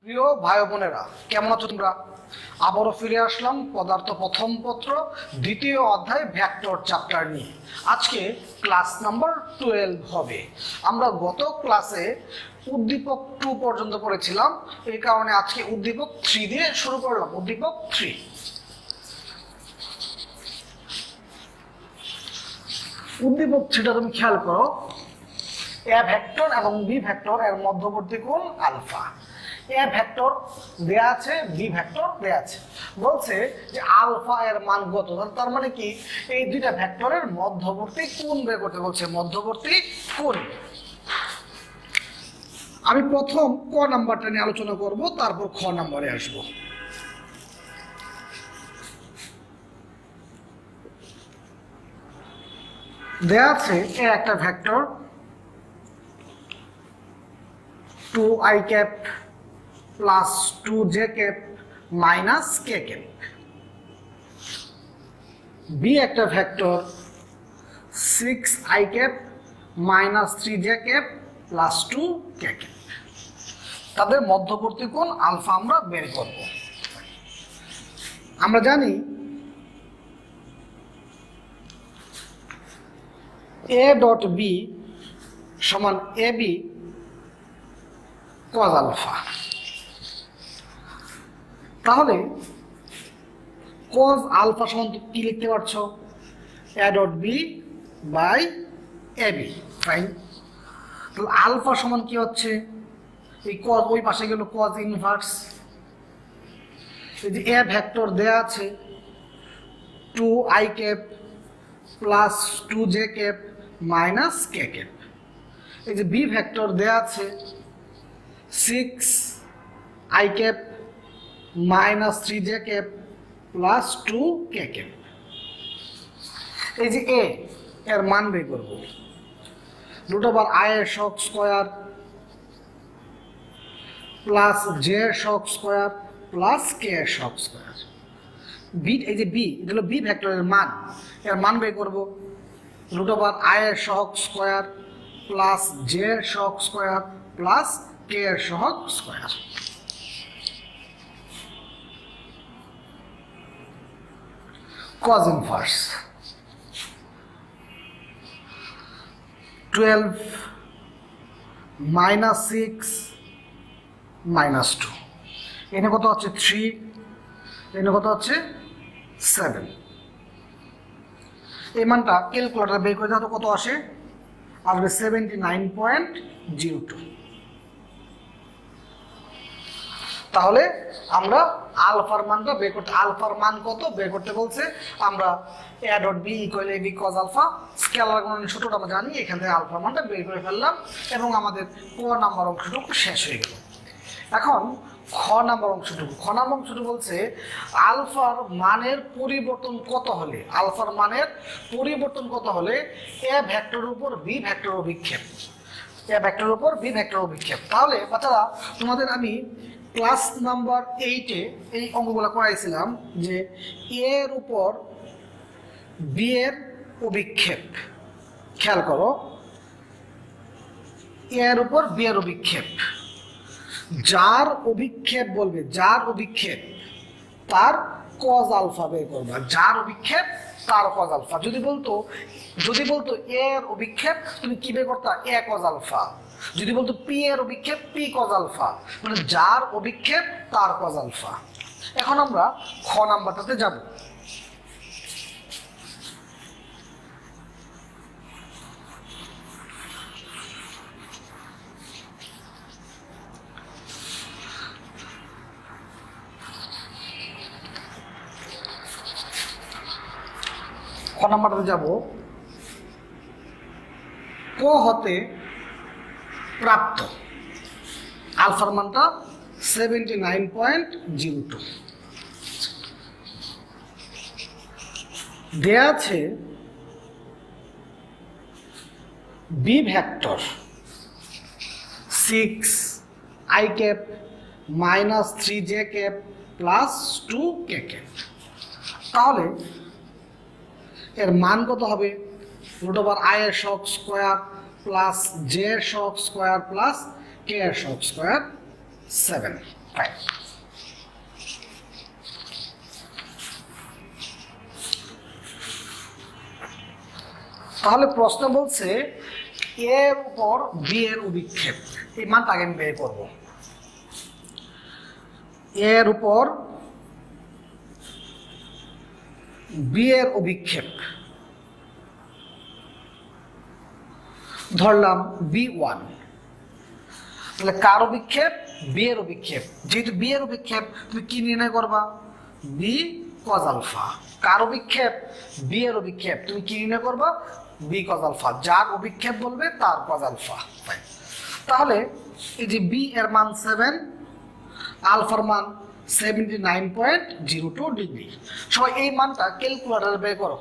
প্রিয় ভাই বোনেরা, কেমন আছো তোমরা? আবারও ফিরে আসলাম পদার্থ প্রথম পত্র দ্বিতীয় অধ্যায় ভেক্টর চ্যাপ্টার নিয়ে। আজকে ক্লাস নাম্বার 12 হবে। আমরা গত ক্লাসে উদ্দীপক 2 পর্যন্ত পড়েছিলাম, এই কারণে আজকে উদ্দীপক 3 দিয়ে শুরু করলাম। উদ্দীপক 3, উদ্দীপক 3টা তুমি খেয়াল করো। এ ভেক্টর এবং বি ভেক্টর এর মধ্যবর্তী কোণ আলফা। এ ভেক্টর দেয়া আছে, বি ভেক্টর দেয়া আছে। বলছে যে আলফা এর মান কত, তার মানে কি এই দুইটা ভেক্টরের মধ্যবর্তী কোণ বের করতে বলছে। মধ্যবর্তী কোণ আমি প্রথম ক নাম্বারটা নিয়ে আলোচনা করব, তারপর খ নাম্বারে আসব। দেয়া আছে এ একটা vector 2i cap plus 2j cap minus k cap. B একটা vector 6i cap minus 3j cap plus 2k cap. তাদের মধ্যবর্তী কোণ আলফা আমরা বের করব। আমরা জানি a ডট বি সমান ab cos আলফা। তাহলে cos আলফা সমান কি লিখতে পারছো? a dot B by ab। Fine. তাহলে আলফা সমান কি হচ্ছে? এই cos ওই পাশে গেল cos ইনভার্স। এই যে a ভেক্টর দেয়া আছে 2i cap plus 2j cap minus k cap. এই যে বি ভেক্টর দেয়া আছে 6i cap minus 3j cap plus 2k cap. এই যে এ এর মান বের করব, রুট ওভার i এর সহগ স্কয়ার প্লাস j এর সহগ স্কয়ার প্লাস k এর সহগ স্কয়ার। বি এই যে বি, এটা হলো বি ভেক্টরের মান, এর মান বের করব, রুট ওভার i এর সহগ স্কয়ার প্লাস j এর সহগ স্কয়ার প্লাস k এর সহগ square. cos inverse 12 minus 6 minus 2, এনে কত হচ্ছে 3, এনে কত হচ্ছে 7। এই মানটা ক্যালকুলেটর বের করে দাও, কত আসে? আসবে 79.02। তাহলে আমরা আলফার মানটা বের করতে, আলফার মান কত বের করতে বলছে। আমরা a dot B equal ab cos আলফা, স্কেলার গুণনের সূত্রটা আমরা জানি, এখান থেকে আলফার মানটা বের করে ফেললাম এবং আমাদের ক নাম্বার অংশটুকু শেষ হয়ে গেল। এখন খ নাম্বার অংশটুকু, খ নাম্বার অংশটুকু বলছে আলফার মানের পরিবর্তন কত হলে, আলফার মানের পরিবর্তন কত হলে এ ভেক্টরের উপর বি ভেক্টর অভিক্ষেপ, এ ভেক্টরের উপর বি ভেক্টর অভিক্ষেপ। তাহলে বাচ্চারা তোমাদের আমি ক্লাস নাম্বার 8-এ এই অঙ্কগুলো করাইছিলাম যে এর উপর বি এর অভিক্ষেপ। খেয়াল করো, এর উপর বি এর অভিক্ষেপ, যার অভিক্ষেপ বলবে, যার অভিক্ষেপ তার cos আলফা বের করবা, যার অভিক্ষেপ তার cos আলফা। যদি বলতো এর অভিক্ষেপ, তুমি কি বের করতা? a cos alpha. যদি বলতো পি এর অভিক্ষেপ পি cos আলফা, মানে যার অভিক্ষেপ তার cos আলফা। এখন আমরা খ নাম্বারটাতে যাব। খ নাম্বারটাতে যাব, ক হতে প্রাপ্ত আলফার মানটা 79.02। দেয়া আছে B vector 6i cap minus 3j cap plus 2k cap. তাহলে এর মান কত হবে? রুট ওভার i এর সহগ স্কয়ার প্লাস j এর সহগ স্কয়ার প্লাস k এর সহগ স্কয়ার 7। ফাইন। তাহলে প্রশ্ন বলছে এর উপর বি এর অভিক্ষেপ, এই মানটা আগে আমি বের করব। এর উপর বি এর অভিক্ষেপ ধরলাম B1, তাহলে কার অভিক্ষেপ? বি এর অভিক্ষেপ। যেহেতু বি এর অভিক্ষেপ তুমি কি নির্ণয় করবা? B cos alpha. কার অভিক্ষেপ? বি এর অভিক্ষেপ, তুমি কি নির্ণয় করবা? B cos alpha. যার অভিক্ষেপ বলবে তার কজ আলফা। তাহলে এই যে বি এর মান 7, আলফার মান 79.02 ডিগ্রি। সবাই এই মানটা ক্যালকুলেটরে বের করো।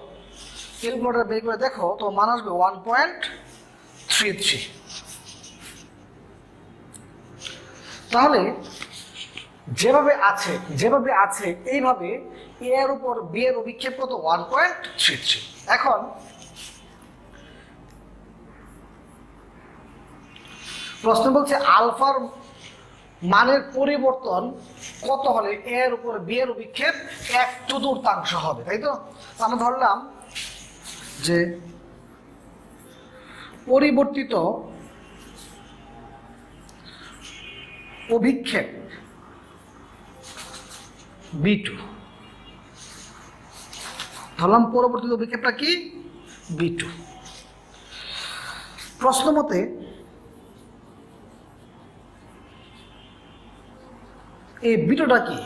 ক্যালকুলেটরে বের করে দেখো তো মান আসবে 1.33। তাহলে যেভাবে আছে এইভাবে এর উপর বি এর অভিক্ষেপ কত? 1.33। এখন প্রশ্ন বলছে আলফার মানের পরিবর্তন কত হলে এর উপর বি এর অভিক্ষেপ 1/4 হবে, তাই তো? আমরা ধরলাম যে পরিবর্তিত অভিক্ষেপ B2, ধরলাম পরবর্তী অভিক্ষেপটা কি? B2। প্রশ্ন মতে এই বিটোটা কি?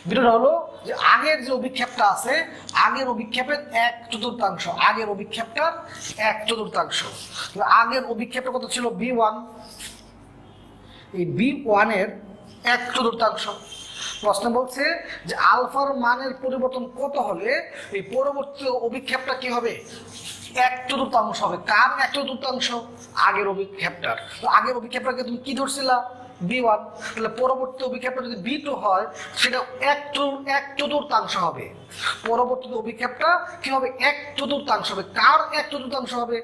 বিটোটা হলো যে আগের যে অভিক্ষেপটা আছে, আগের অভিক্ষেপের 1/4, আগের অভিক্ষেপটার 1/4। আগের অভিক্ষেপটা কত ছিল? B1। এই B1 এর 1/4। প্রশ্ন বলছে যে আলফার মানের পরিবর্তন কত হলে এই পরবর্তী অভিক্ষেপটা কি হবে? 1/4 হবে। কার 1/4? আগের অভিক্ষেপটার। তো আগের অভিক্ষেপটাকে তুমি কি ধরছিলা? B1। তাহলে পরবর্তী অভিক্ষেপটা যদি B2 হয় সেটা 1/4 হবে। পরবর্তী অভিক্ষেপটা কি হবে? 1/4 হবে। কার 1/4 হবে?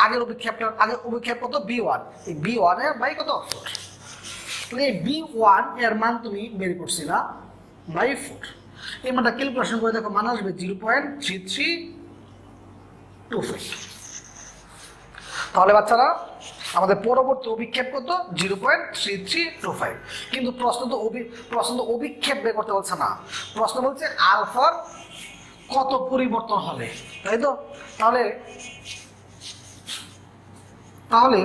আগের অভিক্ষেপটার। আগের অভিক্ষেপ কত? B1। এই B1 এর বাই কত? 4। এই B1 এর মান তুমি বের করছিলা বাই 4। এই মানটা ক্যালকুলেশন করে দেখো, মান আসবে 0.3325। তাহলে বাচ্চারা আমাদের পরবর্তী অভিক্ষেপ কত? 0.3325। কিন্তু প্রশ্ন তো অভিক্ষেপ বের করতে বলছে না, প্রশ্ন বলছে আলফার কত পরিবর্তন হবে, তাই তো? তাহলে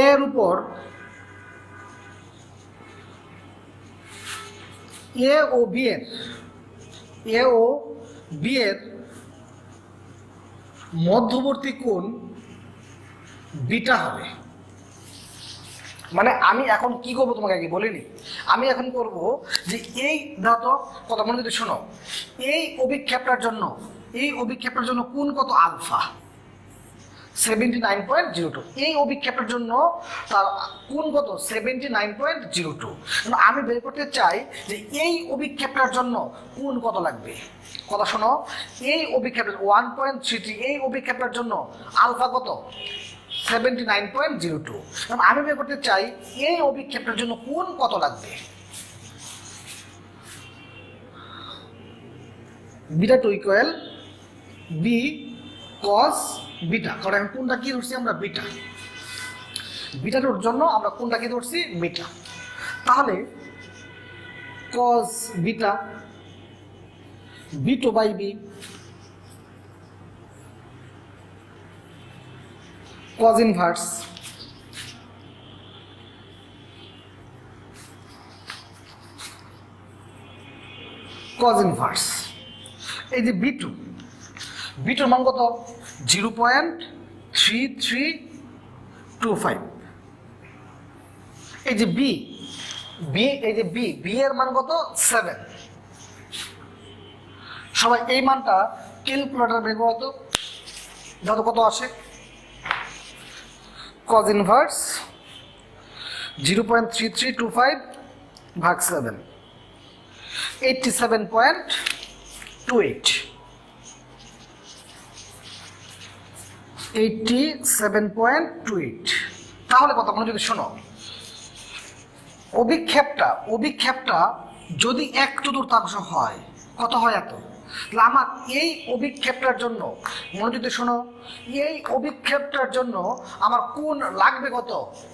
এর উপর এ ও বি এর মধ্যবর্তী কোণ বিটা হবে। মানে আমি এখন কি করবো তোমাকে আগে বলিনি, আমি এখন করব যে এই ধাতো কথা মনে যদি শোনো, এই অভিক্ষেপটার জন্য কোণ কত? আলফা 79.02। এই অভিক্ষেপের জন্য তার কোণ কত? 79.02। আমি বের করতে চাই যে এই অভিক্ষেপটার জন্য কোণ কত লাগবে। কথা শোনো, এই অভিক্ষেপের 1.33, এই অভিক্ষেপটার জন্য আলফা কত? 79.02। আমি বের করতে চাই এই অভিক্ষেপটার জন্য কোণ কত লাগবে। Beta two equal B cos beta. কারণ এখন কোনটা কি ধরছি আমরা? বিটা। বিটার জন্য আমরা কোনটা কি ধরছি? বিটা। তাহলে cos beta B2 by B cos inverse এই যে বিটুর মান কত? 0.3325। এই যে বি এর মান কত? 7। সবাই এই মানটা ক্যালকুলেটর বের করো তো, যত কত আসে। কজ ইনভার্স 0.3325 ভাগ 7, 87.28। 87.28। তাহলে কথা মনে যদি শোনো, অভিক্ষেপটা যদি 1/4 হয়, কত হয় এত? তাহলে আমার এই অভিক্ষেপটার জন্য মনে যদি শোনো, এই অভিক্ষেপটার জন্য আমার কোণ লাগবে কত?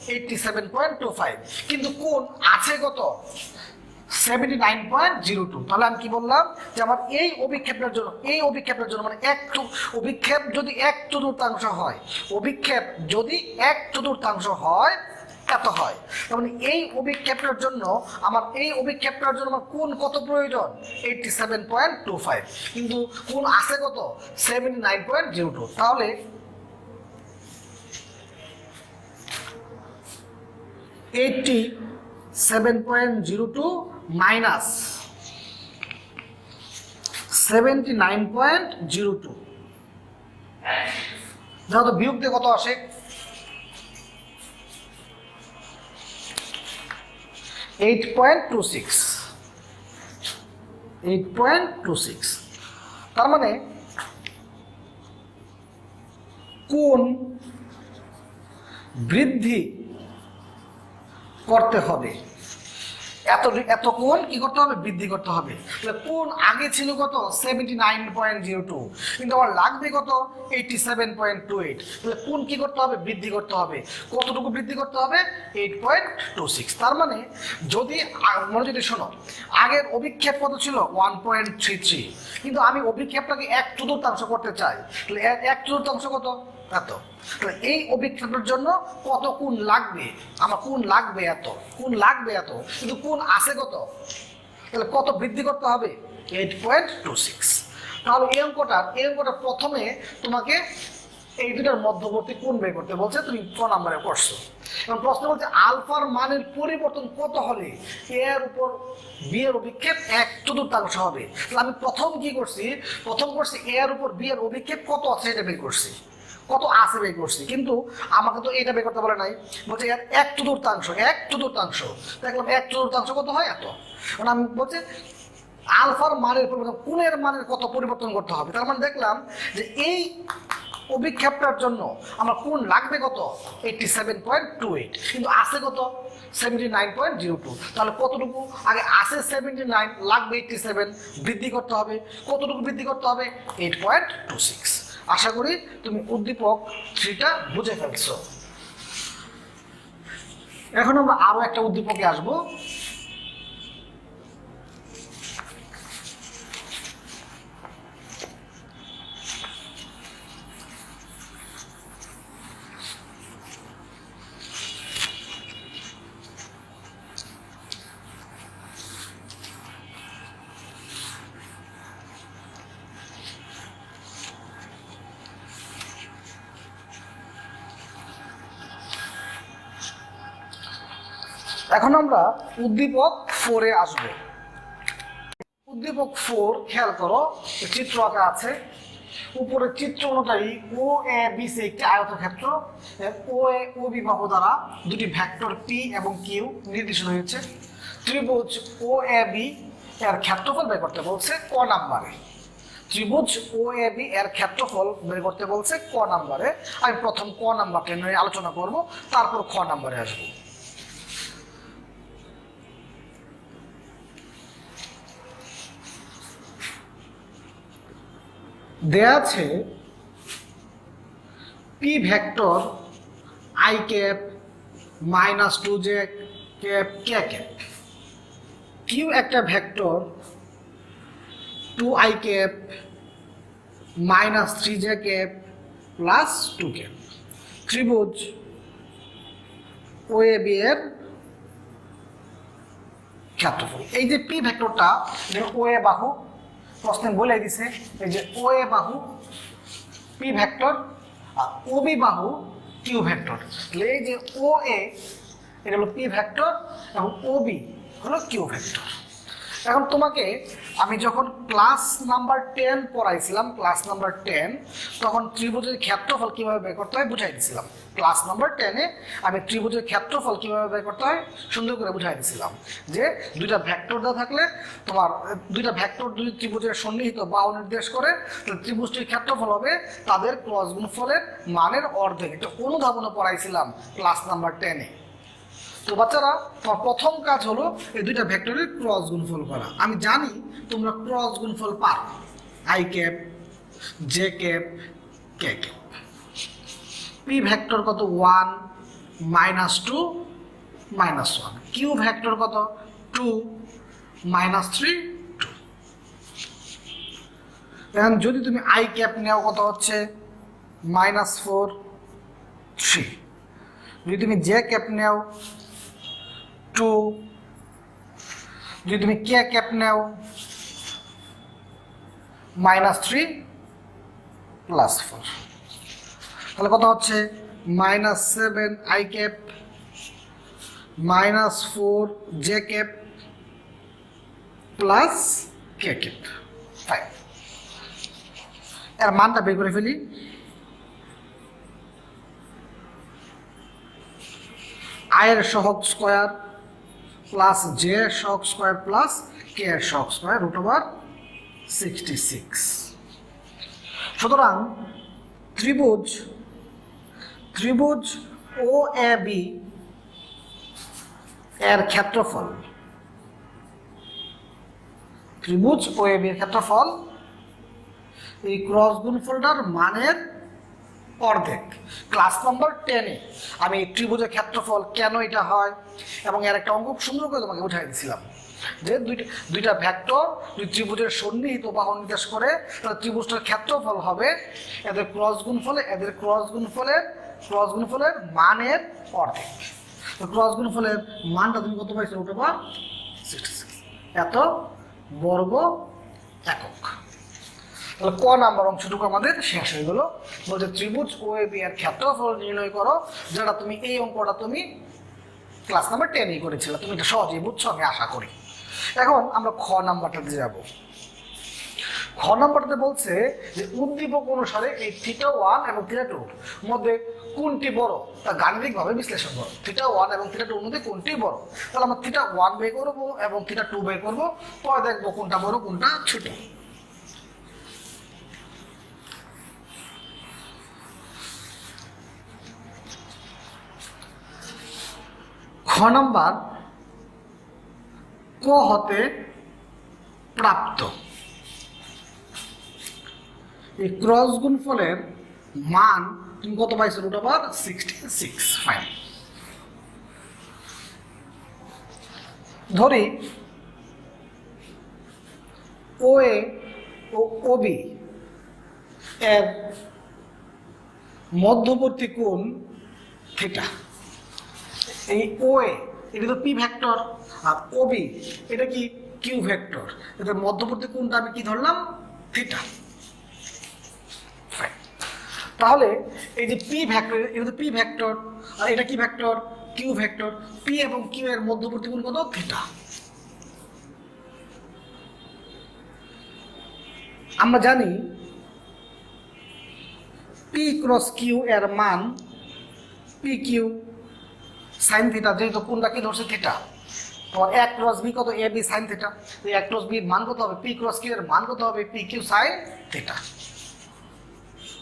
87.25, কিন্তু কোণ আছে কত? 79.02। তাহলে আমি কি বললাম যে আমার এই অভিক্ষেপটার জন্য মানে অভিক্ষেপ যদি 1/4 হয়, অভিক্ষেপ যদি 1/4 হয় এত হয়। তার মানে এই অভিক্ষেপটার জন্য আমার কোণ কত প্রয়োজন? 87.25, কিন্তু কোণ আছে কত? 79.02। তাহলে 87.02 মাইনাস 79.02, দেখো তো বিয়োগ দিয়ে কত আসে? 8.26। তার মানে কোণ বৃদ্ধি করতে হবে, এত কোণ কি করতে হবে? বৃদ্ধি করতে হবে। তাহলে কোণ আগে ছিল কত? 79.02, কিন্তু আমার লাগবে কত? 87.28। তাহলে কোণ কি করতে হবে? বৃদ্ধি করতে হবে। কতটুকু বৃদ্ধি করতে হবে? 8.26। তার মানে যদি শোনো, আগের অভিক্ষেপ কত ছিল? 1.33, কিন্তু আমি অভিক্ষেপটাকে 1/4 করতে চাই। তাহলে 1/4 কত? এত। তাহলে এই অভিক্ষেপের জন্য কত কোণ লাগবে? আমার কোণ লাগবে এত, কিন্তু কোণ আছে কত? তাহলে কত বৃদ্ধি করতে হবে? 8.26। তাহলে এই অঙ্কটা প্রথমে তোমাকে এই দুটার মধ্যবর্তী কোণ বের করতে বলছে, তুমি ক নাম্বারে করছো। এবং প্রশ্ন বলছে আলফার মানের পরিবর্তন কত হলে এর উপর বি এর অভিক্ষেপ 1/4 হবে। তাহলে আমি প্রথম করছি এর উপর বি এর অভিক্ষেপ কত আছে এটা বের করছি, কিন্তু আমাকে তো এটা বের করতে বলে নাই, বলছে এর 1/4 দেখলাম 1/4 কত হয়? এত। মানে আমি বলছে আলফার মানের পরিবর্তন, কোণের মানের কত পরিবর্তন করতে হবে। তার মানে দেখলাম যে এই অভিক্ষেপটার জন্য আমার কোণ লাগবে কত? 87.28, কিন্তু আছে কত? 79.02। তাহলে কতটুকু আগে আছে? 79, লাগবে 87, বৃদ্ধি করতে হবে। কতটুকু বৃদ্ধি করতে হবে? 8.26। আশা করি তুমি উদ্দীপক 3টা বুঝে ফেলছো। এখন আমরা আরো একটা উদ্দীপকে আসবো। এখন আমরা উদ্দীপক 4 এ আসবো। উদ্দীপক 4 খেয়াল করো, চিত্র আঁকা আছে। উপরের চিত্র অনুযায়ী ও এ বি সি একটি আয়তক্ষেত্র, ও এ ও বি বাহু দ্বারা দুটি ভেক্টর পি এবং কিউ নির্দেশিত হয়েছে। ত্রিভুজ ও এ বি এর ক্ষেত্রফল বের করতে বলছে ক নাম্বারে। ত্রিভুজ ও এ বি এর ক্ষেত্রফল বের করতে বলছে ক নাম্বারে। আমি প্রথম ক নাম্বারটা নিয়ে আলোচনা করব, তারপর খ নাম্বারে আসবো। দেয়া আছে P vector I cap minus 2j cap K cap, Q একটা vector 2i cap minus 3j cap plus 2 cap. ত্রিভুজ ও এ বি এর ক্ষেত্রফল। এই যে পি ভেক্টরটা ও এ বাহু, প্রশ্নে বলে দিছে এই যে ও এ বাহু পি ভেক্টর আর ও বি বাহু কিউ ভেক্টর। তাহলে এই যে ও এ এটা হলো পি ভেক্টর এবং ও বি হলো কিউ ভেক্টর। এখন তোমাকে আমি যখন ক্লাস নাম্বার 10 পড়াইছিলাম, ক্লাস নাম্বার 10, তখন ত্রিভুজের ক্ষেত্রফল কিভাবে বের করতে হয় বুঝাই দিয়েছিলাম। ক্লাস নাম্বার 10-এ আমি ত্রিভুজের ক্ষেত্রফল কিভাবে বের করতে হয় সুন্দর করে বুঝাই দিয়েছিলাম, যে দুইটা ভেক্টর দেওয়া থাকলে তোমার দুইটা ভেক্টর দুই ত্রিভুজের সন্নিহিত বাহু নির্দেশ করে, ত্রিভুজটির ক্ষেত্রফল হবে তাদের ক্রস গুণফলের মানের অর্ধেক। এটা অনুধাবনে পড়াইছিলাম ক্লাস নাম্বার 10-এ। তো বাচ্চারা, তোমার প্রথম কাজ হলো এই দুইটা ভেক্টরের ক্রস গুণফল করা। আমি জানি তোমরা ক্রস গুণফল পারো, I cap, J cap, K cap. P vector কত? 1 -2 -1। কিউ ভেক্টর কত? 2 -3 2। এখন যদি তুমি আই ক্যাপ নেও কত হচ্ছে? -4 3। যদি তুমি জে ক্যাপ নেও 2, যদি তুমি কে ক্যাপ নেও -3 + 4, তাহলে কত হচ্ছে? -7 I cap, -4 J cap plus K cap. Fine. এর মানটা বের করে ফেলি। আয়ের সহগ স্কোয়ার প্লাস জে এর সহগ স্কোয়ার প্লাস কে এর সহগ স্কোয়ার √66। সুতরাং ত্রিভুজ ও এ বি এর ক্ষেত্রফল, ত্রিভুজ ও এ বি এর ক্ষেত্রফল এই ক্রস গুণফলটার মানের অর্ধেক। ক্লাস নাম্বার 10-এ আমি ত্রিভুজের ক্ষেত্রফল কেন এটা হয় এবং এর একটা অঙ্ক সুন্দর করে তোমাকে উঠাই দিয়েছিলাম, যে দুইটা ভেক্টর দুই ত্রিভুজের সন্নিহিত বাহু নির্দেশ করে, তাহলে ত্রিভুজটার ক্ষেত্রফল হবে এদের ক্রস গুণফলের মানের অর্ধেক। তো ক্রস গুণফলের মানটা তুমি কত পাইছো? √66, এত বর্গ একক। তাহলে ক নাম্বার অংশটুকু আমাদের শেষ হয়ে গেল। বলছে ত্রিভুজ ও এ বি এর ক্ষেত্রফল নির্ণয় করো, যেটা তুমি এই অঙ্কটা তুমি ক্লাস নাম্বার 10-এই করেছিলে। তুমি এটা সহজেই বুঝছো আমি আশা করি। এখন আমরা খ নাম্বারটাতে যাব। খ নাম্বারটাতে বলছে যে উদ্দীপক অনুসারে এই θ1 এবং θ2 মধ্যে কোনটি বড় তা গাণিতিকভাবে বিশ্লেষণ করো। θ1 এবং θ2 মধ্যে কোনটি বড়? তাহলে আমরা θ1 বের করবো এবং θ2 বের করবো, পরে দেখবো কোনটা বড় কোনটা ছোট। খ নাম্বার, ক হতে প্রাপ্ত এই ক্রস গুণফলের মান তুমি কত পাইছো? √66। ফাইন। ধরি ও এ ও ও বি এর মধ্যবর্তী কোণ থিটা। এই ও এ এটা তো পি ভেক্টর, আর ও বি এটা কি কিউ ভেক্টর। এদের মধ্যবর্তী কোণটা আমি কি ধরলাম? থিটা। তাহলে এই যে পি ভেক্টর, এটা তো পি ভেক্টর, আর এটা কি ভেক্টর? Q vector. পি এবং কিউ এর মধ্যবর্তী কোণ কত? থিটা। আমরা জানি পি ক্রস কিউ এর মান পি কিউ সাইন থিটা, যেহেতু কোনটা কি ধরছে? থিটা। তোমার এক ক্রস বি কত? A B sine theta. এক ক্রস বির মান কত হবে? পি ক্রস কিউ এর মান কত হবে? P Q sine theta.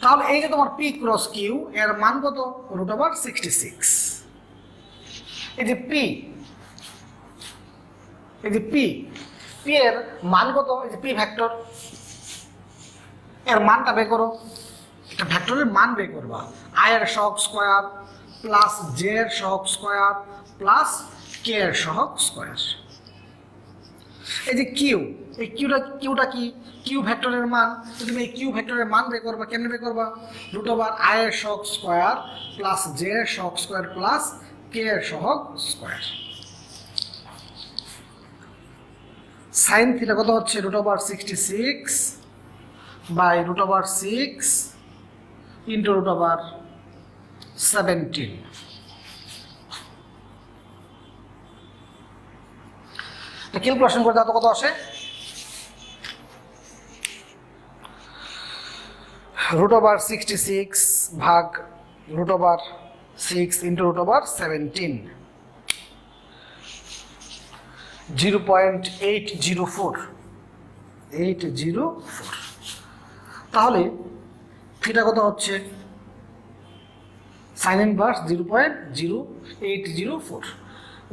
তাহলে এই যে তোমার পি ক্রস কিউ এর মান কত? √66। এই যে পি এর মান কত? এই যে পি ভেক্টর এর মানটা বের করো। এটা ভেক্টরের মান বের করবা। আই এর সহগ স্কয়ার প্লাস জে এর সহগ স্কয়ার প্লাস কে এর সহগ স্কয়ার। এই যে কিউ, এই কিউটা কি? কিউ ভেক্টরের মান। তুমি এই কিউ ভেক্টরের মান বের করবা। কেমনে বের করবা? √i এর সহগ স্কয়ার প্লাস জে এর সহগ স্কয়ার প্লাস কে এর সহগ স্কয়ার। সাইন থিটা কত হচ্ছে? √66 বাই √6 ইন্টু √17। তো ক্যালকুলেশন করে দাও কত আসে, √66 ভাগ √6 ইন্টু √17, 0.804, তাহলে থিটা কত হচ্ছে, সাইন ইনভার্স 0.0804।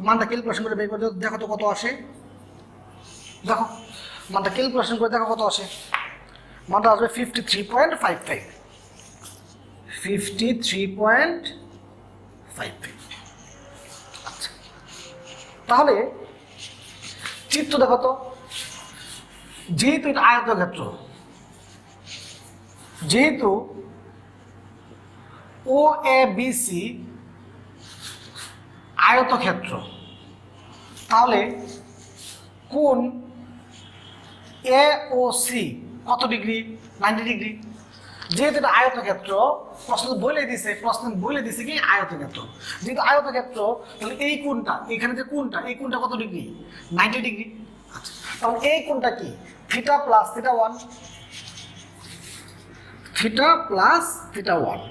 মানটা ক্যালকুলেশন করে বের করে দেখো তো কত আসে, দেখো মানটা ক্যালকুলেশন করে দেখো কত আসে, মানটা আসবে 53.55, 53.55। আচ্ছা, তাহলে চিত্র দেখো তো, যেহেতু এটা আয়তক্ষেত্র, যেহেতু ও এ বি সি আয়তক্ষেত্র, তাহলে কোণ এ ও সি কত ডিগ্রি, 90 ডিগ্রি। যেহেতু এটা আয়তক্ষেত্র, প্রশ্ন বলে দিছে কি আয়তক্ষেত্র, যেহেতু আয়তক্ষেত্র তাহলে এই কোণটা, এখানে যে কোণটা, এই কোণটা কত ডিগ্রি, 90 ডিগ্রি। আচ্ছা, তাহলে এই কোণটা কি, theta plus theta 1, theta plus theta 1।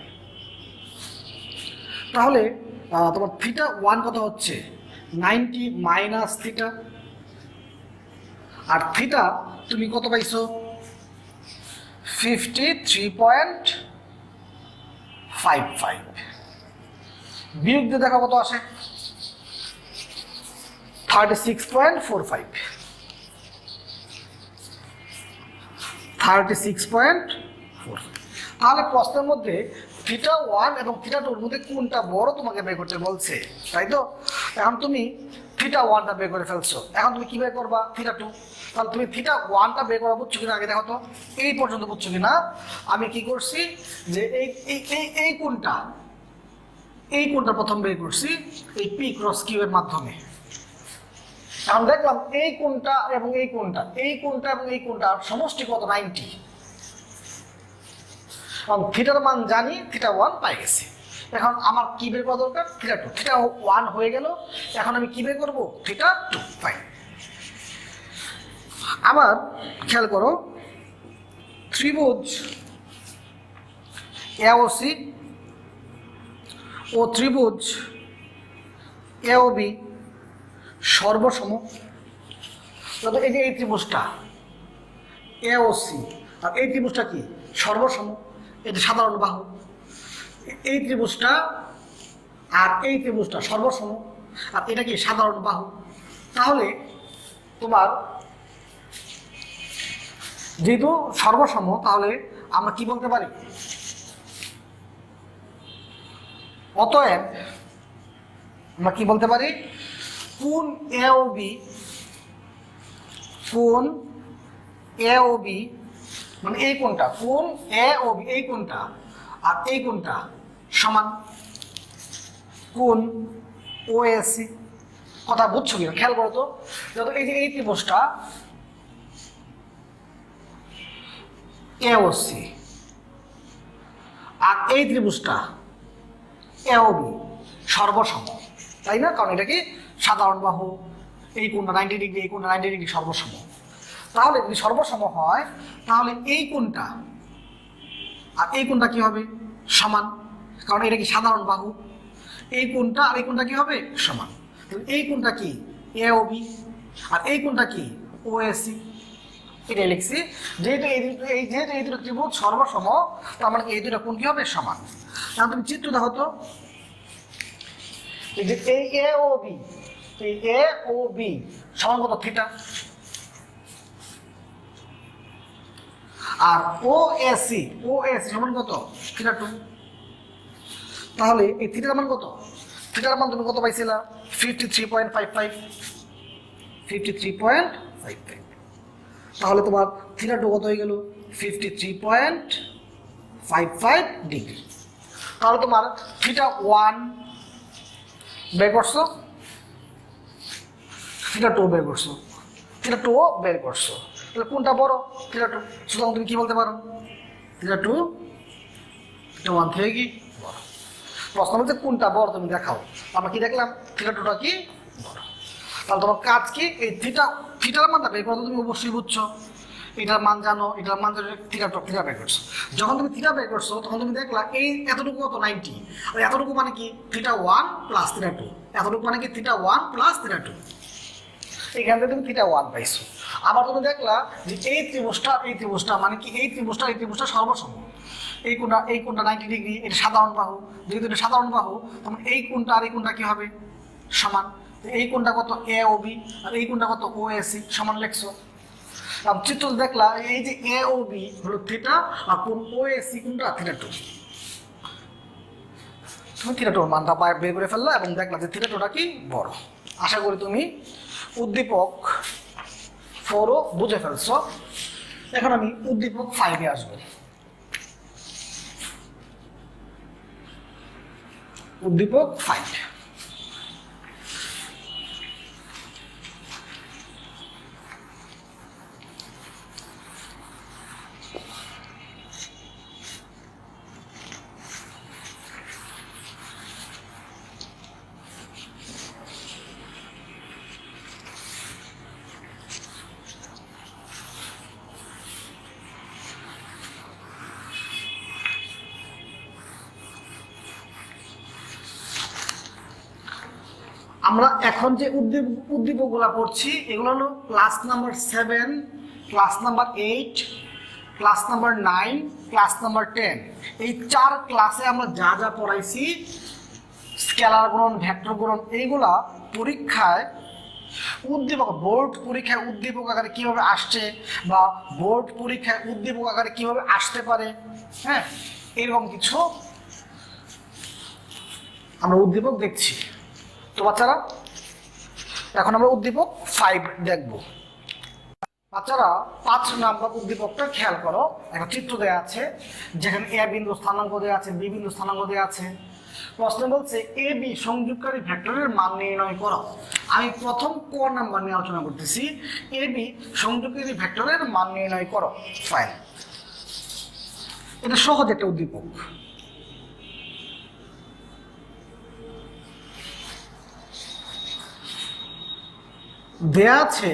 তাহলে তোমার থিটা 1 কত হচ্ছে, 90 মাইনাস থিটা, আর থিটা তুমি কত পাইছো, 53.55, বিয়োগ দিয়ে দেখা কত আসে, 36.45, 36.45। তাহলে প্রশ্নের মধ্যে থিটা 1 এবং থিটা 2 এর মধ্যে কোনটা বড় তোমাকে বের করতে বলছে, তাই তো। এখন তুমি থিটা 1টা বের করে ফেলছো, এখন তুমি কি বের করবা, থিটা 2। তাহলে তুমি থিটা 1টা বের করা বুঝছো কিনা আগে দেখো তো, এই পর্যন্ত বুঝছো কিনা। আমি কি করছি যে এই কোণটা প্রথম বের করছি এই পি ক্রস কিউ এর মাধ্যমে। এখন দেখলাম এই কোণটা এবং এই কোণটা সমষ্টি কত, 90। এবং থিটার মান জানি, থিটা 1 পাই গেছি। এখন আমার কি বের করা দরকার, থিটা 2। থিটা 1 হয়ে গেল, এখন আমি কি বের করবো, থিটা 2। ফাইন। আবার খেয়াল করো, ত্রিভুজ এওসি ও ত্রিভুজ এওবি সর্বসম। এই যে এই ত্রিভুজটা এওসি আর এই ত্রিভুজটা কি সর্বসম, এটা সাধারণ বাহু। এই ত্রিভুজটা আর এই ত্রিভুজটা সর্বসম, আর এটা কি সাধারণ বাহু। তাহলে তোমার যেহেতু সর্বসম, তাহলে আমরা কি বলতে পারি, অতএব আমরা কি বলতে পারি, কোণ এ ও বি মানে এই কোণটা, কোণ এ ও বি এই কোণটা আর এই কোণটা সমান কোণ ও এ সি। কথা বুঝছো কিনা খেয়াল করো তো, যত এই যে এই ত্রিভুজটা এ ও সি আর এই ত্রিভুজটা এ ও বি সর্বসম, তাই না, কারণ এটা কি সাধারণ বাহু, এই কোণটা 90 ডিগ্রি, এই কোণটা 90 ডিগ্রি, সর্বসম। তাহলে যদি সর্বসম হয়, তাহলে এই কোণটা আর এই কোণটা কি হবে, সমান, কারণ এটা কি সাধারণ বাহু। এই কোণটা আর এই কোণটা কি হবে, সমান। এই কোণটা কি এ ও বি আর এই কোণটা কি ও এ সি। এটাই লিখছি, যেহেতু এই দুটো ত্রিভুজ সর্বসম, তার মানে এই দুটো কোণ কি হবে, সমান। এখন তুমি চিত্র দেখো তো, এই যে এই এ ও বি সমান কত, theta. R O A C সমান কত, থিটা 2। তাহলে এই থিটার মান কত, থিটার মান তুমি কত পাইছিলা, 53.55। তাহলে তোমার থিটা 2 কত হয়ে গেল, 53.55 ডিগ্রি। তাহলে তোমার থিটা 1 বের করছো, থিটা 2 বের করছো, থিটা 2 বের করছো। তাহলে কোনটা বড়, থিটা 2। সুতরাং তুমি কি বলতে পারো, থিটা 2 থিটা 1 থেকে কি বড়। প্রশ্ন বলতে কোনটা বড় তুমি দেখাও, আমরা কি দেখলাম, থিটা 2টা কি বড়। তাহলে তোমার কাজ কি, এই থিটার মানটা বের করতে তুমি অবশ্যই বুঝছো, এটার মান জানো, এটার মান জানো, থিটা বের করছো। যখন তুমি থিটা বের করছো তখন তুমি দেখলা এই এতটুকু কত 90, আর এতটুকু মানে কি θ1 প্লাস θ2, এতটুকু মানে কি θ1 প্লাস θ2, এখান থেকে তুমি θ1 পাইছো। আবার তুমি দেখলা যে এই ত্রিভুজটা মানে কি এই ত্রিভুজটা সর্বসম, এই কোণটা 90 ডিগ্রি, এটা সাধারণ বাহু, যেহেতু এটা সাধারণ বাহু তখন এই কোণটা আর এই কোণটা কি হবে সমান, এই কোণটা কত AOB আর এই কোণটা কত OAC সমান লিখছো। চিত্র দেখলা এই যে AOB হলো থিটা আর কোণ OAC কোণটা θ2, তুমি θ2 মানটা বের করে ফেললা এবং দেখলা যে θ2টা কি বড়। আশা করি তুমি উদ্দীপক 4ও বুঝে ফেলছো। এখন আমি উদ্দীপক 5-এ আসবো। উদ্দীপক 5, আমরা এখন যে উদ্দীপকগুলো পড়ছি এগুলো হলো class number 7, class number 8, class number 9, class number 10, এই 4 ক্লাসে আমরা যা যা পড়াইছি স্কেলার গুণন, ভেক্টর গুণন, এইগুলা পরীক্ষায় উদ্দীপক, বোর্ড পরীক্ষায় উদ্দীপক আকারে কিভাবে আসছে বা বোর্ড পরীক্ষায় উদ্দীপক আকারে কিভাবে আসতে পারে, হ্যাঁ এরকম কিছু আমরা উদ্দীপক দেখছি। তো বাচ্চারা এখন আমরা উদ্দীপক 5 দেখব। বাচ্চারা 5 নাম্বার উদ্দীপকটা খেয়াল করো, একটা চিত্র দেওয়া আছে যেখানে A বিন্দু স্থানাঙ্ক দেওয়া আছে, B বিন্দু স্থানাঙ্ক দেওয়া আছে। প্রশ্ন বলছে AB সংযোগকারী ভেক্টরের মান নির্ণয় করো। আমি প্রথম ক নাম্বার নিয়ে আলোচনা করতেছি, AB সংযোগকারী ভেক্টরের মান নির্ণয় করো। ফাইন, এটা সহজ একটা উদ্দীপক। দেয়া আছে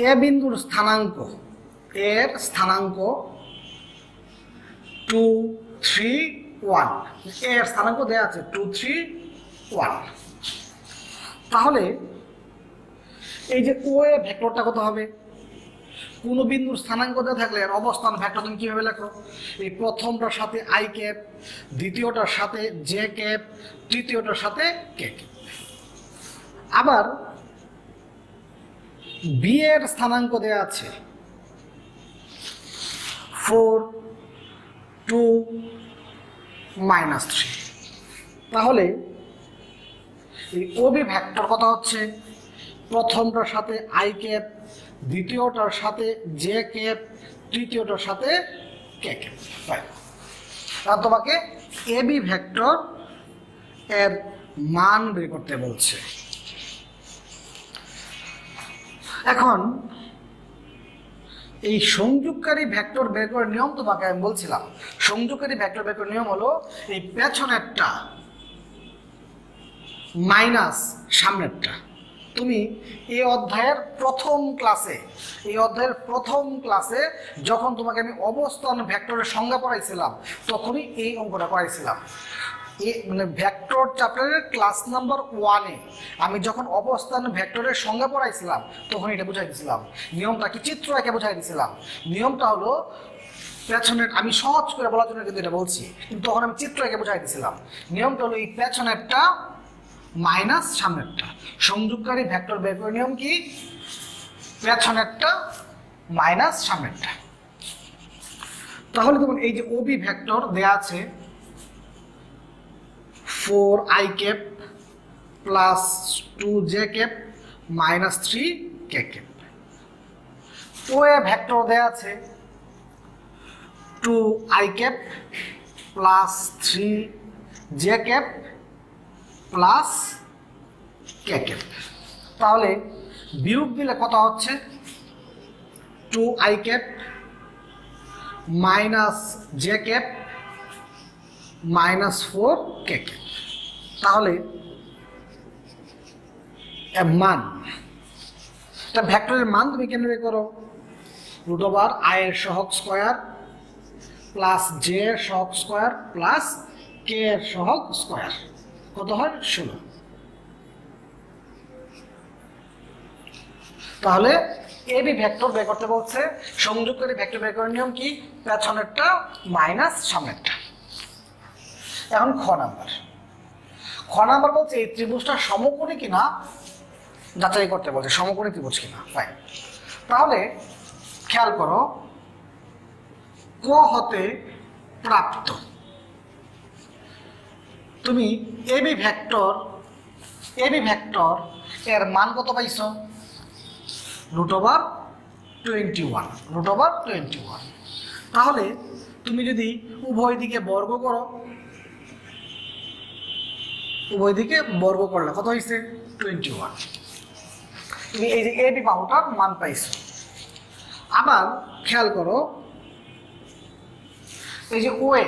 এ বিন্দুর স্থানাঙ্ক, এর স্থানাঙ্ক 2, 3, 1, এর স্থানাঙ্ক দেয়া আছে 2, 3, 1। তাহলে এই যে ও এ ভেক্টরটা কত হবে, কোনো বিন্দুর স্থানাঙ্ক দেওয়া থাকলে এর অবস্থান ভেক্টর তুমি কিভাবে লেখো, এই প্রথমটার সাথে আই ক্যাপ, দ্বিতীয়টার সাথে জে ক্যাপ, তৃতীয়টার সাথে কে ক্যাপ। আবার বি এর স্থানাঙ্ক দেওয়া আছে 4, 2, -3। তাহলে এই ওবি ভেক্টর কত হচ্ছে, প্রথমটার সাথে আই ক্যাপ, দ্বিতীয়টার সাথে জে ক্যাপ, তৃতীয়টার সাথে কে ক্যাপ। তাহলে তোমাকে এবি ভেক্টর এর মান বের করতে বলছে। এখন এই সংযোগকারী ভেক্টর বের করার নিয়ম তোমাকে আমি বলছিলাম, সংযোগকারী ভেক্টর বের করার নিয়ম হলো এই পেছনেরটা মাইনাস সামনেরটা। তুমি এই অধ্যায়ের প্রথম ক্লাসে যখন তোমাকে আমি অবস্থান ভেক্টরের সংজ্ঞা পড়াইছিলাম তখনই এই অঙ্কটা করাইছিলাম। মানে ভেক্টর চ্যাপ্টারের ক্লাস নাম্বার 1-এ আমি যখন অবস্থান ভেক্টরের সংজ্ঞা পড়াইছিলাম তখন এটা বুঝাই দিয়েছিলাম। নিয়মটা কি, চিত্র একে বুঝাই দিয়েছিলাম। নিয়মটা হলো পেছনের, আমি সহজ করে বলার জন্য কিন্তু এটা বলছি, কিন্তু তখন আমি চিত্র একে বুঝাই দিয়েছিলাম। নিয়মটা হলো এই পেছনেরটা মাইনাস সামনেরটা। সংযোগকারী ভেক্টর বের করার নিয়ম কি, পেছনেরটা মাইনাস সামনেরটা। তাহলে দেখুন এই যে ওবি ভেক্টর দেয়া আছে 4i cap plus 2j cap minus 3k cap. O A vector দেয়া আছে 2i cap plus 3j cap plus K cap. তাহলে বিয়োগ দিলে কত হচ্ছে, 2i cap minus j cap -4 K K. তাহলে মান, এটা ভেক্টরের মান তুমি কেন বের করো, √i এর সহগ স্কয়ার প্লাস j এর সহগ স্কয়ার প্লাস k এর সহগ স্কয়ার, কত হয় 16। তাহলে এবি ভেক্টর বের করতে বলছে, সংযোগকারী ভেক্টর বের করার নিয়ম কি, পেছনেরটা মাইনাস সামনেরটা। এখন খ নাম্বার বলছে এই ত্রিভুজটা সমকোণী কিনা যাচাই করতে বলছে, সমকোণী ত্রিভুজ কিনা। ফাইন, তাহলে খেয়াল করো, ক হতে প্রাপ্ত তুমি এবি ভেক্টর এর মান কত পাইছো, √21। তাহলে তুমি যদি উভয় দিকে বর্গ করো, উভয় দিকে বর্গ করলে কত হয়েছে 21, তুমি এই যে এবি বাহুটার মান পাইছো। আবার খেয়াল করো, এই যে ওএ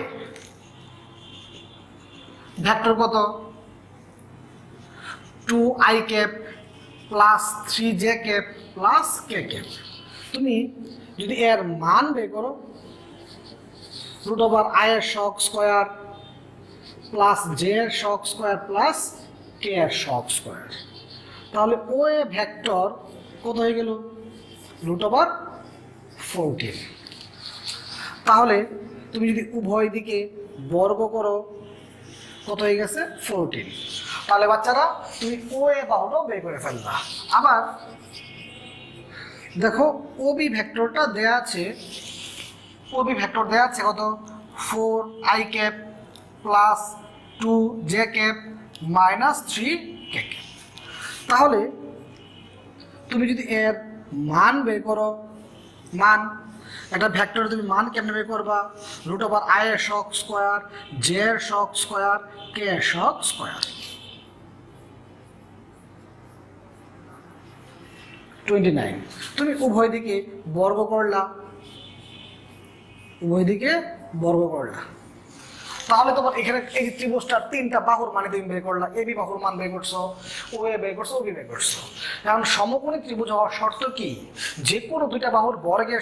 ভেক্টর কত, 2i cap plus 3j cap plus k cap. তুমি যদি এর মান বের করো, √i এর সহগ স্কয়ার প্লাস j এর সহগ স্কয়ার প্লাস k এর সহগ স্কয়ার, তাহলে ওএ ভেক্টর কত হয়ে গেল, √14। তাহলে তুমি যদি উভয় দিকে বর্গ করো কত হয়ে গেছে 14। তাহলে বাচ্চারা তুমি ওএ বাহুটাও বের করে ফেললা। আবার দেখো ওবি ভেক্টরটা দেয়া আছে, কত, 4i cap plus 2j cap minus 3k cap. তাহলে তুমি যদি এর মান বের করো, মান একটা ভেক্টর তুমি মান কেমনে বের করবা, √i এর সহগ স্কয়ার, j এর সহগ স্কয়ার, k এর সহগ স্কয়ার। 29 তুমি উভয় দিকে বর্গ করলা, তাহলে তোমার এখানে এই ত্রিভুজটার 3টা বাহুর মানে তুমি বের করলা, এবি বাহুর মান বের করছো, ওএ বের করছো, ওবি বের করছো। এখন সমকোণী ত্রিভুজ হওয়ার শর্ত কি, যে কোনো দুইটা বাহুর বর্গের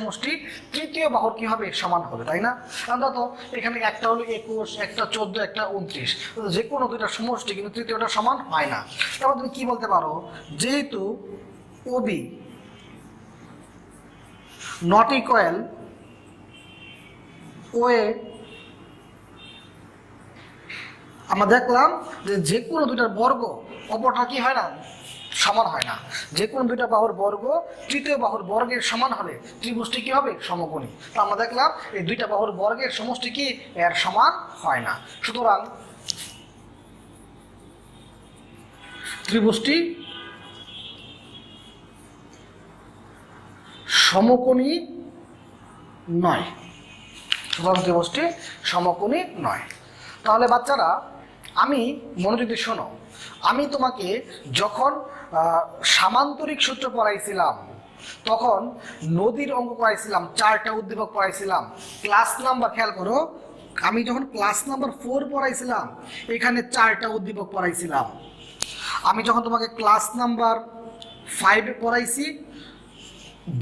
সমষ্টি তৃতীয় বাহুর কি হবে, সমান হবে, তাই না? আমরা তো এখানে একটা হলো 21, একটা 14, একটা 29, যে কোনো দুইটা সমষ্টি কিন্তু তৃতীয়টা সমান হয় না। তারপর তুমি কি বলতে পারো, যেহেতু ওবি নট ইকুয়াল ওএ, আমরা দেখলাম যে কোনো দুইটার বর্গ অপরটা কি হয় না, সমান হয় না। যে কোনো দুইটা বাহুর বর্গ তৃতীয় বাহুর বর্গের সমান হলে ত্রিভুজটি কি হবে, সমকোণী। তো আমরা দেখলাম এই দুইটা বাহুর বর্গের সমষ্টি কি এর সমান হয় না, সুতরাং ত্রিভুজটি সমকোণী নয়, তাহলে বাচ্চারা আমি মনোযোগ দিয়ে শোনো, আমি তোমাকে যখন সামান্তরিক সূত্র পড়াইছিলাম তখন নদীর অঙ্ক পড়াইছিলাম, 4টা উদ্দীপক পড়াইছিলাম। ক্লাস নাম্বার খেয়াল করো, আমি যখন ক্লাস নাম্বার 4 পড়াইছিলাম এখানে 4টা উদ্দীপক পড়াইছিলাম। আমি যখন তোমাকে ক্লাস নাম্বার 5 পড়াইছি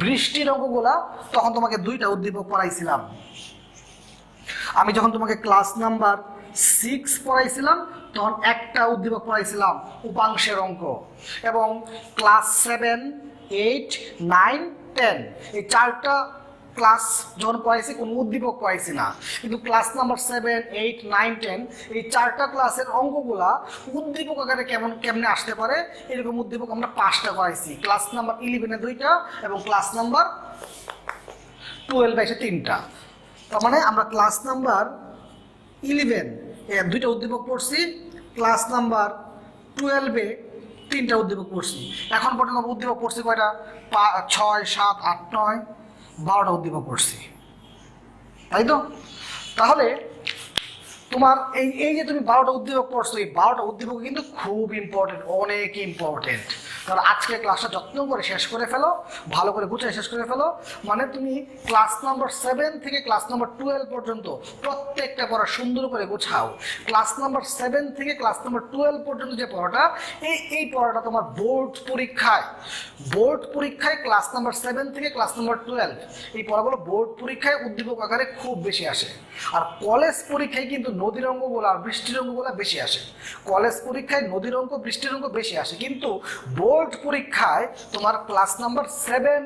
বৃষ্টির অঙ্কগুলা, তখন তোমাকে 2টা উদ্দীপক পড়াইছিলাম। আমি যখন তোমাকে ক্লাস নাম্বার 6 পড়াইছিলাম তখন একটা উদ্দীপক পড়াইছিলাম, উপাংশের অঙ্ক। এবং ক্লাস 7, 8, 9, 10 এই 4টা ক্লাস যখন পড়াইছি কোনো উদ্দীপক পড়াইছি না, কিন্তু ক্লাস নাম্বার 7, 8, 9, 10 এই 4টা ক্লাসের অঙ্কগুলা উদ্দীপক আকারে কেমনে আসতে পারে এরকম উদ্দীপক আমরা 5টা করাইছি। ক্লাস নাম্বার 11 এ 2টা এবং ক্লাস নাম্বার 12 এসে 3টা। তার মানে আমরা ক্লাস নাম্বার 11 এর 2টা উদ্দীপক পড়ছি, ক্লাস নাম্বার 12 এ 3টা উদ্দীপক পড়ছি। এখন পর্যন্ত উদ্দীপক পড়ছি কয়টা, 6, 7, 8, 9, 12টা উদ্দীপক পড়ছি, তাই তো? তাহলে তোমার এই যে তুমি 12টা উদ্দীপক পড়ছো, এই 12টা উদ্দীপক কিন্তু খুব ইম্পর্টেন্ট, অনেক ইম্পর্টেন্ট। কারণ আজকে ক্লাসটা যত্ন করে শেষ করে ফেলো, ভালো করে গুছিয়ে শেষ করে ফেলো, মানে তুমি ক্লাস নাম্বার 7 থেকে ক্লাস নাম্বার 12 পর্যন্ত প্রত্যেকটা পড়া সুন্দর করে গোছাও। ক্লাস নাম্বার 7 থেকে ক্লাস নাম্বার 12 পর্যন্ত যে পড়াটা, এই পড়াটা তোমার বোর্ড পরীক্ষায় ক্লাস নাম্বার 7 থেকে ক্লাস নাম্বার 12 এই পড়াগুলো বোর্ড পরীক্ষায় উদ্দীপক আকারে খুব বেশি আসে। আর কলেজ পরীক্ষায় কিন্তু নদীর অঙ্কগুলো আর বৃষ্টির অঙ্কগুলো বেশি আসে। কলেজ পরীক্ষায় নদীর অঙ্ক বৃষ্টির অঙ্ক বেশি আসে, কিন্তু বোর্ড পরীক্ষায় তোমার ক্লাস নাম্বার 7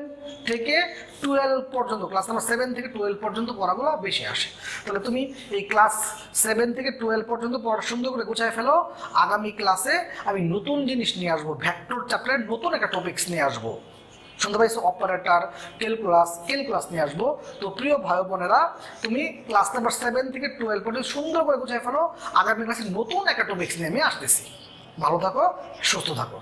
থেকে 12 পর্যন্ত, ক্লাস নাম্বার 7 থেকে 12 পর্যন্ত পড়াগুলো বেশি আসে। তাহলে তুমি এই ক্লাস 7 থেকে 12 পর্যন্ত পড়া সুন্দর করে গুছায় ফেলো। আগামী ক্লাসে আমি নতুন জিনিস নিয়ে আসবো, ভেক্টর চ্যাপ্টারের নতুন একটা টপিকস নিয়ে আসবো, শুনতে পাইছো, অপারেটর, ক্যালকুলাস নিয়ে আসবো। তো প্রিয় ভাই বোনেরা, তুমি ক্লাস নাম্বার 7 থেকে 12 পর্যন্ত সুন্দর করে গুছায় ফেলো। আগামী ক্লাসে নতুন একটা টপিকস নিয়ে আমি আসতেছি। ভালো থাকো, সুস্থ থাকো।